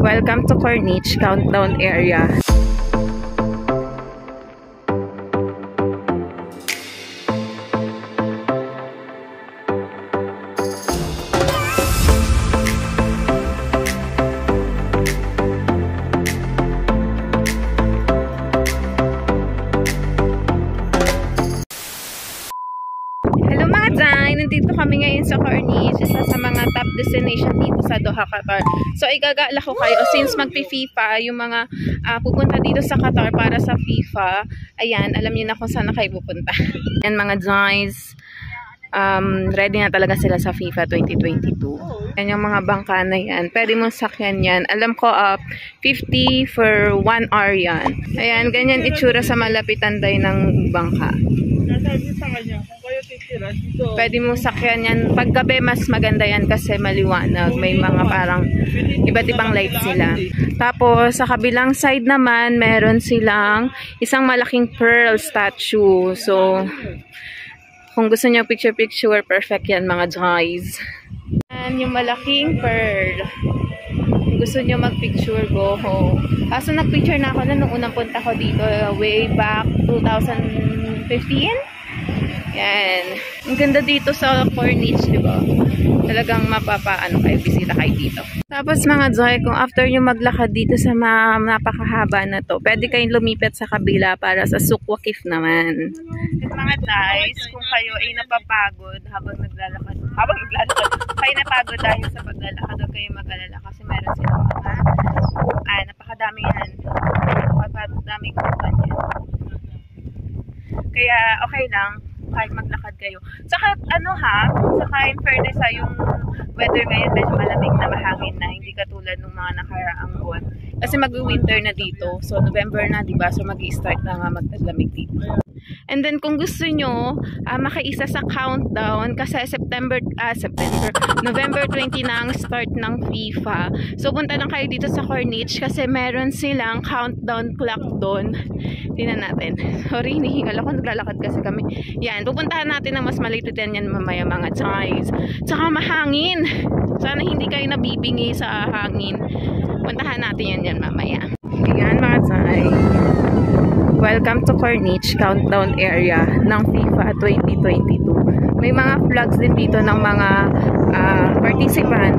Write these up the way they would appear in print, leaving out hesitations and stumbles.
Welcome to Corniche Countdown Area. Nandito kami ngayon sa Corniche, isa sa mga top destination dito sa Doha, Qatar. So igagala ko kayo since magpi-FIFA yung mga pupunta dito sa Qatar para sa FIFA. Ayan, alam niyo na kung saan na kayo pupunta. And mga guys, ready na talaga sila sa FIFA 2022. Yan yung mga bangka na yan. Pwede mong sakyan yan. Alam ko 50 for 1 hour yan. Ayan, ganyan itsura sa malapitan day ng bangka. Pwede mo sakyan yan. Paggabi mas maganda yan kasi maliwanag. May mga parang iba't ibang lights sila. Tapos sa kabilang side naman meron silang isang malaking pearl statue. So kung gusto niyo picture-picture, perfect yan mga guys. Yan yung malaking pearl. Kung gusto niyo mag-picture, go home. Kaso nag-picture na ako na nung unang punta ko dito way back 2015. Yan. Ang ganda dito sa Corniche, di ba? Talagang mapapaano kayo, bisita kayo dito. Tapos mga Zoy, kung after nyo maglakad dito sa napakahaba na to, pwede kayong lumipit sa kabila para sa Souq Waqif naman. At mga guys, kung kayo ay napapagod habang naglalakad, kayo napagod dahil sa paglalakad, huwag kayo mag-alala kasi meron silang mga napakadami yan. Napakadaming kumpanya. Kaya okay lang kahit maglakad kayo. Saka saka in fairness yung weather ngayon medyo malamig na, mahangin na, hindi katulad ng mga nakaraang buwan. Kasi mag-winter na dito. So November na, diba? So mag-i-start na nga magtaglamig dito. And then kung gusto nyo makaisa sa countdown kasi November 20 na ang start ng FIFA. So punta lang kayo dito sa Corniche kasi meron silang countdown clock doon. Tingnan natin. Sorry, hinihingal ako, naglalakad kasi kami. Yan, pupuntahan natin ng mas malipitan yan mamaya mga guys. Tsaka mahangin. Sana hindi kayo nabibingi sa hangin. Puntahan natin yan mamaya. Yan mga guys. Welcome to Corniche Countdown Area ng FIFA 2022. May mga flags din dito ng mga participant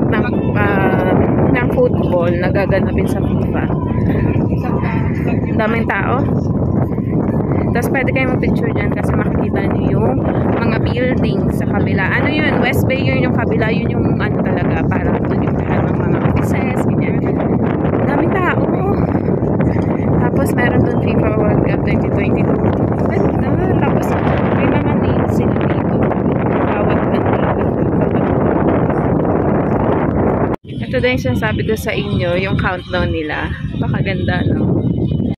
ng football na gaganapin sa FIFA. Daming tao. Tapos pwede kayo mag-picture dyan kasi makikita niyo yung mga building sa kabila. Ano yun? West Bay yun yung kabila. Yun yung talaga parang doon yung lahat ng mga offices. Ganyan. Daming tao. Tapos meron doon FIFA World Cup 2022. Tapos may mga names sila dito. Bawat kanila. Ito din yung sinasabi ko sa inyo, yung countdown nila. Pakaganda, no?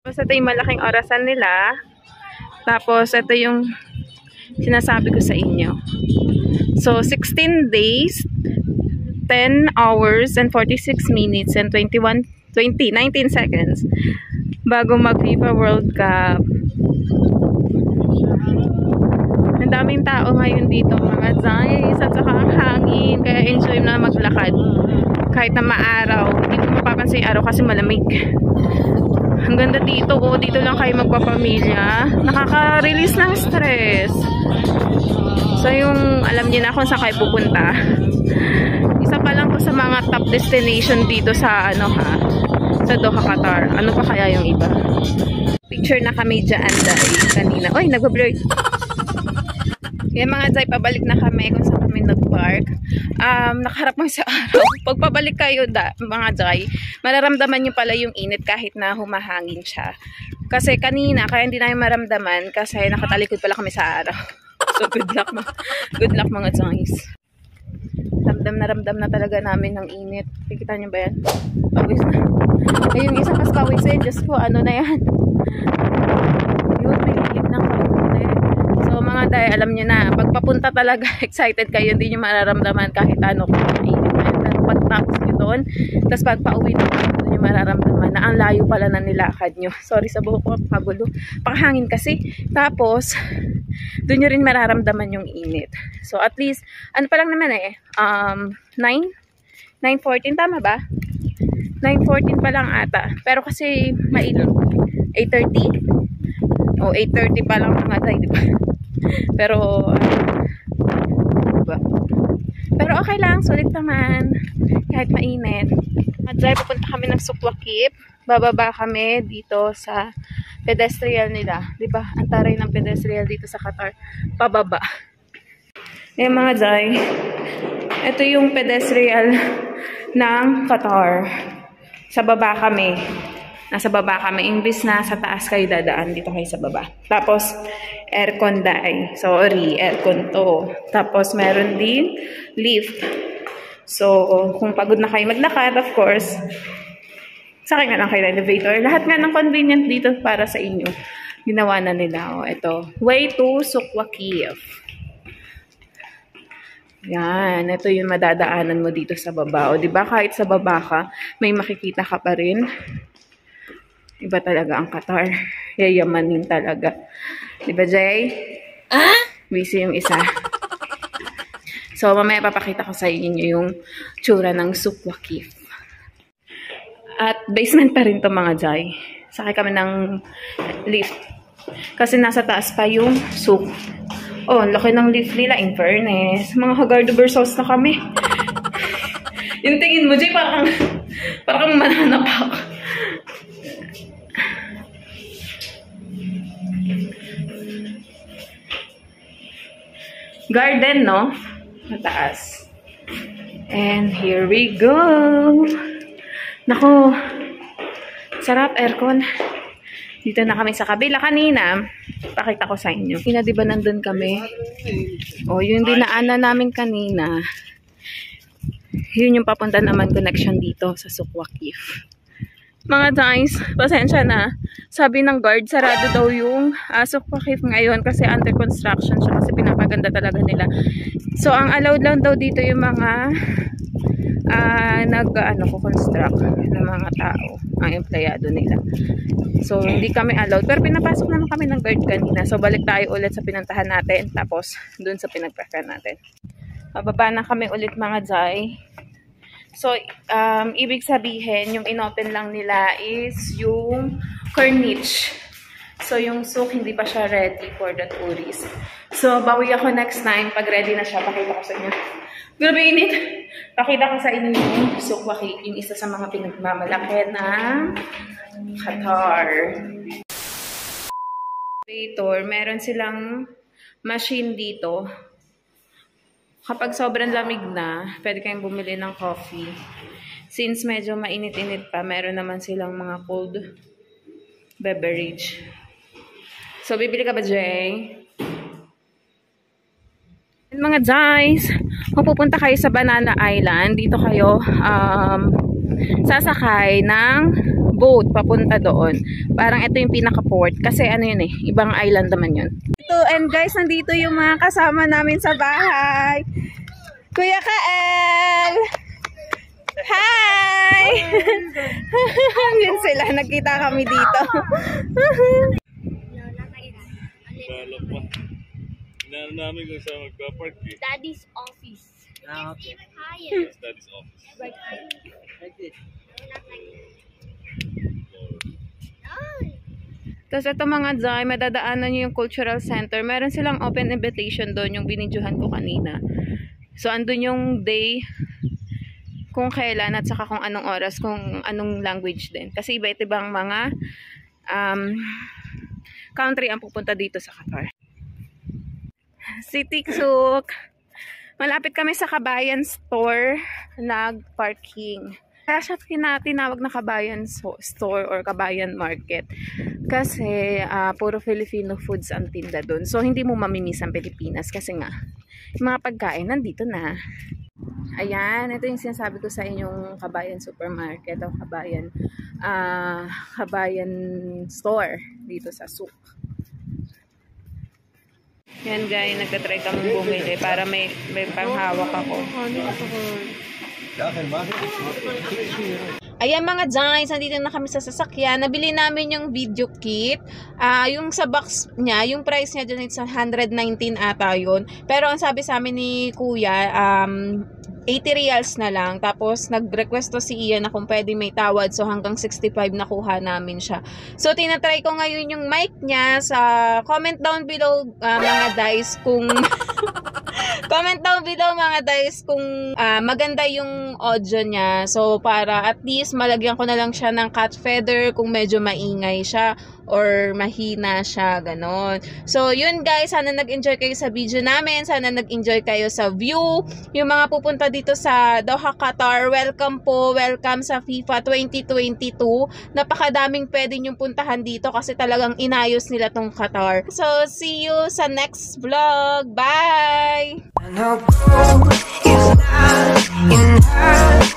Tapos ito yung malaking orasan nila. Tapos ito yung sinasabi ko sa inyo. So 16 days, 10 hours and 46 minutes and 19 seconds bago mag FIFA World Cup. Ang daming tao ngayon dito mga guys at saka ang hangin kaya enjoy na maglakad kahit na maaraw. Hindi ko mapapansin yung araw kasi malamig. Ang ganda dito, dito lang kayo magpapamilya. Nakaka-release ng stress. So yung alam niyo na kung saan kayo pupunta. Isa pa lang to sa mga top destination dito sa sa Doha, Qatar. Ano pa kaya yung iba? Picture na kami dyan dahil kanina. Oy, nagbablur. Kaya mga Zay, pabalik na kami kung saan kami nag-park. Nakaharap mo sa araw. Pag pabalik kayo mga Zay, mararamdaman nyo pala yung init kahit na humahangin siya. Kasi kanina, kaya hindi namin maramdaman kasi nakatalikod pala kami sa araw. So good luck mga Zays. Ramdam na talaga namin ng init. Kikita nyo ba yan? Pawis na. Ay, yung isa mas pawis Diyos ko, ano na yan? Yun, bililig ng kaunti. So mga Day, alam nyo na, pagpapunta talaga, excited kayo, hindi nyo mararamdaman kahit ano kung init na yan. Pero pagtapos nyo doon, tapos pagpa-uwi na doon nyo mararamdaman na ang layo pala na nilakad nyo. Sorry sa buhok ko, pagulo. Pakahangin kasi. Tapos, doon nyo rin mararamdaman yung init. So, at least, ano pa lang naman 9:14, tama ba? 9:14 pa lang ata. Pero kasi mainit. 8:30. O 8:30 pa lang mga tayo, di ba? Pero diba? Pero okay lang, sulit naman. Kahit mainit. At dahil pupunta kami ng Sukwakif, bababa kami dito sa pedestrian nila. Diba? Ang taray ng pedestrian dito sa Qatar. Pababa. Eh mga Jai, ito yung pedestrian ng Qatar. Sa baba kami. Nasa baba kami. Imbis na sa taas kayo dadaan, dito kayo sa baba. Tapos, aircon dai. Sorry, aircon to. Tapos, meron din lift. So, kung pagod na kayo maglakad, of course, sakay nga lang kayo ng elevator. Lahat nga ng convenient dito para sa inyo. Ginawa na nila. O, ito. Way to Sukwakif. Yan. Ito yung madadaanan mo dito sa baba. O, diba? Kahit sa baba ka, may makikita ka pa rin. Iba talaga ang Qatar. Yayamanin talaga. Diba, Jay? Busy yung isa. So, mamaya papakita ko sa inyo yung tsura ng Sukwakif. At basement pa rin to mga Jay. Sakay kami ng lift. Kasi nasa taas pa yung souk. Oh, laki ng lift nila. In fairness. Mga hagardo-versos na kami. Yung tingin mo, Jay, parang mananapak. Garden, no? Mataas. And here we go. Nako. Sarap, aircon. Dito na kami sa kabila. Kanina, pakita ko sa inyo. Kanina, di ba nandun kami? O, yung dinaanan namin kanina, yun yung papunta naman connection dito sa Sukwakif. Mga guys, pasensya na. Sabi ng guard, sarado daw yung Sukwakif ngayon kasi under construction siya kasi pinapaganda talaga nila. So, ang allowed lang daw dito yung mga construct ng mga tao, ang empleyado nila. So, hindi kami allowed. Pero pinapasok naman kami ng guard kanina. So, balik tayo ulit sa pinuntahan natin. Tapos, dun sa pinagpakan natin. Mababa na kami ulit mga Jai. So, ibig sabihin, yung inopen lang nila is yung Corniche. So, yung souk, hindi pa siya ready for the tourists. So, bawi ako next time. Pag ready na siya, pakita ko sa inyo. Grabe init! Pakita ko sa inyo yung Sukwakif, yung isa sa mga pinagmamalaki ng Qatar. Meron silang machine dito. Kapag sobrang lamig na, pwede kayong bumili ng coffee. Since medyo mainit-init pa, meron naman silang mga cold beverage. So, bibili ka ba, Jay? And mga Jays, kung pupunta kayo sa Banana Island, dito kayo sasakay ng boat papunta doon. Parang ito yung pinaka-port. Kasi ano yun eh, ibang island naman yun. And guys, nandito yung mga kasama namin sa bahay. Kuya Kael! Hi! Yun sila, nagkita kami dito. Inaano namin kung saan magpa-park eh. Daddy's office. Okay. Higher. Daddy's office. Like this. No, not like that. Tapos ito mga Jai, madadaanan nyo yung cultural center. Meron silang open invitation doon, yung binidyohan ko kanina. So, andun yung day, kung kailan at saka kung anong oras, kung anong language din. Kasi iba't ibang mga country ang pupunta dito sa Qatar. Si Tiksuk. Malapit kami sa Kabayan Store, nag-parking. Kaya siya tinawag na Kabayan Store or Kabayan Market. Kasi puro Filipino foods ang tinda doon. So, hindi mo mamimiss ang Pilipinas kasi nga, yung mga pagkain nandito na. Ayan, ito yung sinasabi ko sa inyong Kabayan Supermarket o Kabayan Store dito sa Souk. Yan guys, nagtatry kami bumili para may panghawak ako. Ayan mga guys, nandito na kami sa sasakyan. Nabili namin yung video kit. Yung sa box niya, yung price niya dyan sa 119 ata yun. Pero ang sabi sa amin ni Kuya, 80 reals na lang. Tapos nag-request to si Ian na kung pwede may tawad. So hanggang 65 nakuha namin siya. So tinatry ko ngayon yung mic niya. Sa comment down below mga guys kung comment down below mga guys kung maganda yung audio niya. So para at least malagyan ko na lang siya ng cat feather kung medyo maingay siya or mahina siya, ganon. So yun guys, sana nag-enjoy kayo sa video namin. Sana nag-enjoy kayo sa view. Yung mga pupunta dito sa Doha, Qatar, welcome po. Welcome sa FIFA 2022. Napakadaming pwede nyong puntahan dito kasi talagang inayos nila tong Qatar. So see you sa next vlog. Bye! I know gold is not enough.